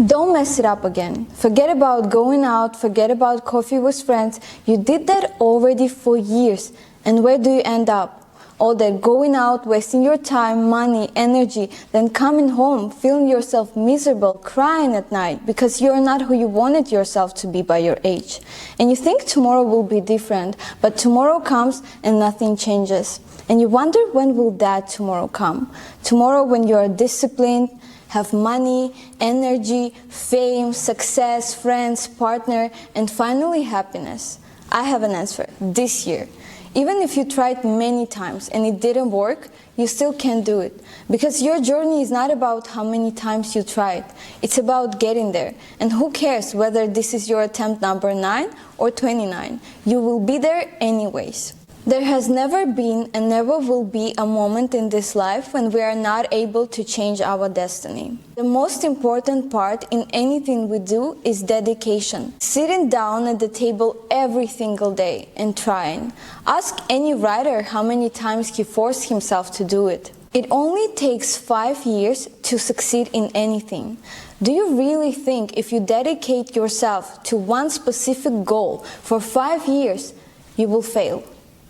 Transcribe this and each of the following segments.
Don't mess it up again. Forget about going out, forget about coffee with friends. You did that already for years. And where do you end up? All that going out, wasting your time, money, energy, then coming home, feeling yourself miserable, crying at night because you're not who you wanted yourself to be by your age. And you think tomorrow will be different, but tomorrow comes and nothing changes. And you wonder when will that tomorrow come? Tomorrow when you are disciplined, have money, energy, fame, success, friends, partner, and finally happiness. I have an answer. This year. Even if you tried many times and it didn't work, you still can do it. Because your journey is not about how many times you tried. It's about getting there. And who cares whether this is your attempt number 9 or 29? You will be there anyways. There has never been and never will be a moment in this life when we are not able to change our destiny. The most important part in anything we do is dedication. Sitting down at the table every single day and trying. Ask any writer how many times he forced himself to do it. It only takes 5 years to succeed in anything. Do you really think if you dedicate yourself to one specific goal for 5 years, you will fail?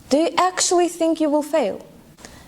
Do you actually think you will fail?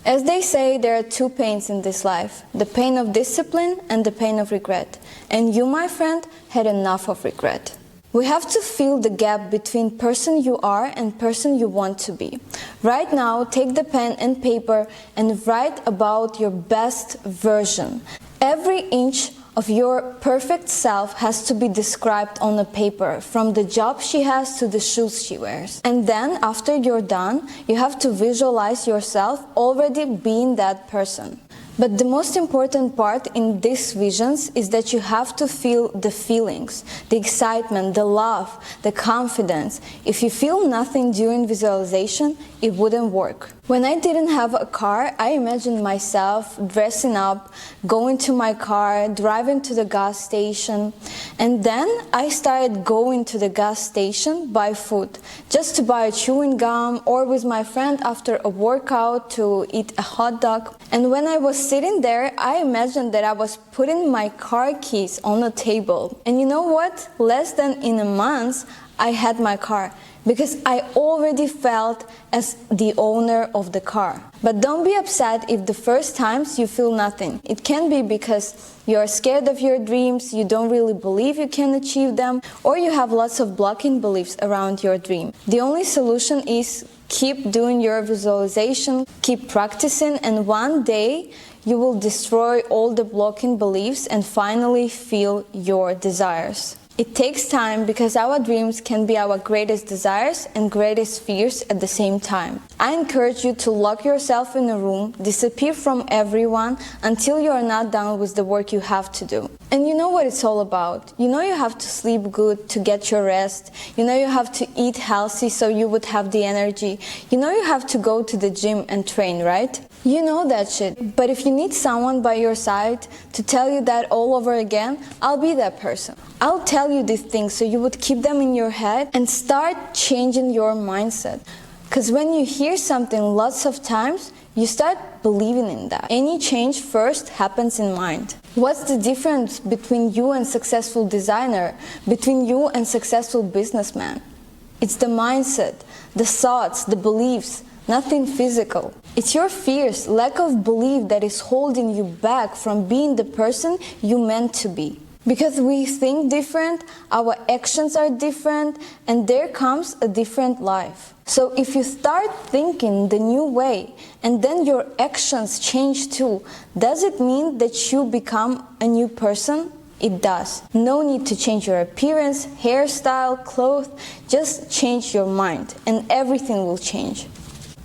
As they say, there are 2 pains in this life, the pain of discipline and the pain of regret. And you, my friend, had enough of regret. We have to fill the gap between person you are and person you want to be. Right now, take the pen and paper and write about your best version. Every inch of your perfect self has to be described on a paper, from the job she has to the shoes she wears. And then, after you're done, you have to visualize yourself already being that person. But the most important part in these visions is that you have to feel the feelings, the excitement, the love, the confidence. If you feel nothing during visualization, it wouldn't work. When I didn't have a car, I imagined myself dressing up, going to my car, driving to the gas station, and then I started going to the gas station by foot, just to buy a chewing gum or with my friend after a workout to eat a hot dog. And when I was sitting there, I imagined that I was putting my car keys on a table. And you know what? Less than in a month, I had my car, because I already felt as the owner of the car. But don't be upset if the first times you feel nothing. It can be because you are scared of your dreams, you don't really believe you can achieve them, or you have lots of blocking beliefs around your dream. The only solution is keep doing your visualization, keep practicing, and one day you will destroy all the blocking beliefs and finally feel your desires. It takes time because our dreams can be our greatest desires and greatest fears at the same time. I encourage you to lock yourself in a room, disappear from everyone until you are not done with the work you have to do. And you know what it's all about. You know you have to sleep good to get your rest. You know you have to eat healthy so you would have the energy. You know you have to go to the gym and train, right? You know that shit. But if you need someone by your side to tell you that all over again, I'll be that person. I'll tell you these things so you would keep them in your head and start changing your mindset. Because when you hear something lots of times, you start believing in that. Any change first happens in mind. What's the difference between you and successful designer, between you and successful businessman? It's the mindset, the thoughts, the beliefs, nothing physical. It's your fears, lack of belief that is holding you back from being the person you meant to be. Because we think different, our actions are different, and there comes a different life. So if you start thinking the new way, and then your actions change too, does it mean that you become a new person? It does. No need to change your appearance, hairstyle, clothes, just change your mind, and everything will change.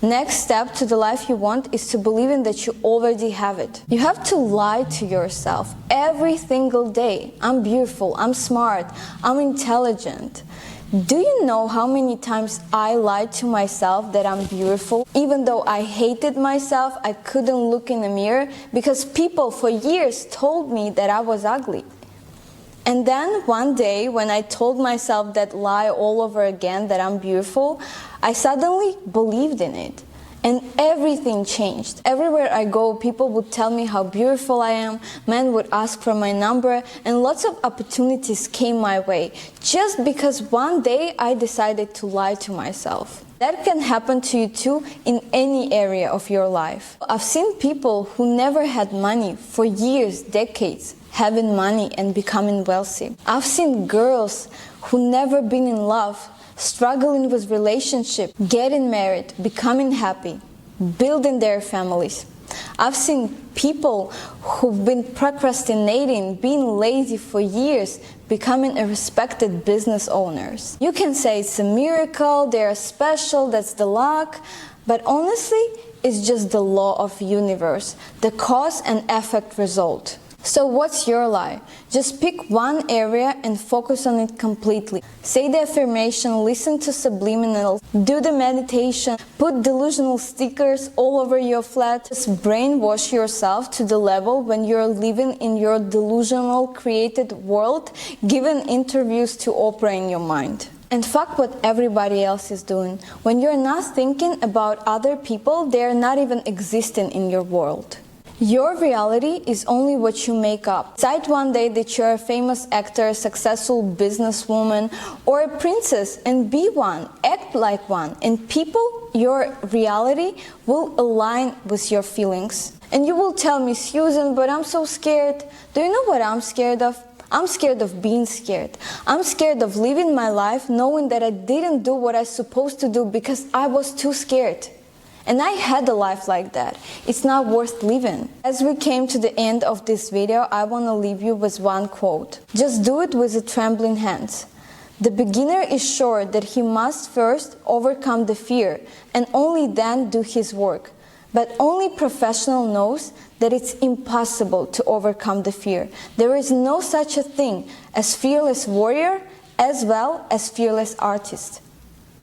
Next step to the life you want is to believe in that you already have it. You have to lie to yourself every single day. I'm beautiful, I'm smart, I'm intelligent. Do you know how many times I lied to myself that I'm beautiful? Even though I hated myself, I couldn't look in the mirror because people for years told me that I was ugly. And then one day, when I told myself that lie all over again, that I'm beautiful, I suddenly believed in it. and everything changed. Everywhere I go, people would tell me how beautiful I am, men would ask for my number, and lots of opportunities came my way, just because one day I decided to lie to myself. That can happen to you too in any area of your life. I've seen people who never had money for years, decades, having money and becoming wealthy. I've seen girls who never been in love, struggling with relationship, getting married, becoming happy, building their families. I've seen people who've been procrastinating, being lazy for years, becoming a respected business owners. You can say it's a miracle, they're special, that's the luck, but honestly, it's just the law of the universe, the cause and effect result. So what's your lie? Just pick one area and focus on it completely. Say the affirmation, listen to subliminals, do the meditation, put delusional stickers all over your flat. Just brainwash yourself to the level when you're living in your delusional created world, giving interviews to Oprah in your mind. And fuck what everybody else is doing. When you're not thinking about other people, they're not even existing in your world. Your reality is only what you make up. Decide one day that you're a famous actor, successful businesswoman, or a princess and be one, act like one, and people, your reality, will align with your feelings. And you will tell me, Susan, but I'm so scared. Do you know what I'm scared of? I'm scared of being scared. I'm scared of living my life knowing that I didn't do what I was supposed to do because I was too scared. And I had a life like that. It's not worth living. As we came to the end of this video, I want to leave you with one quote. Just do it with the trembling hands. The beginner is sure that he must first overcome the fear and only then do his work. But only professional knows that it's impossible to overcome the fear. There is no such a thing as fearless warrior as well as fearless artist.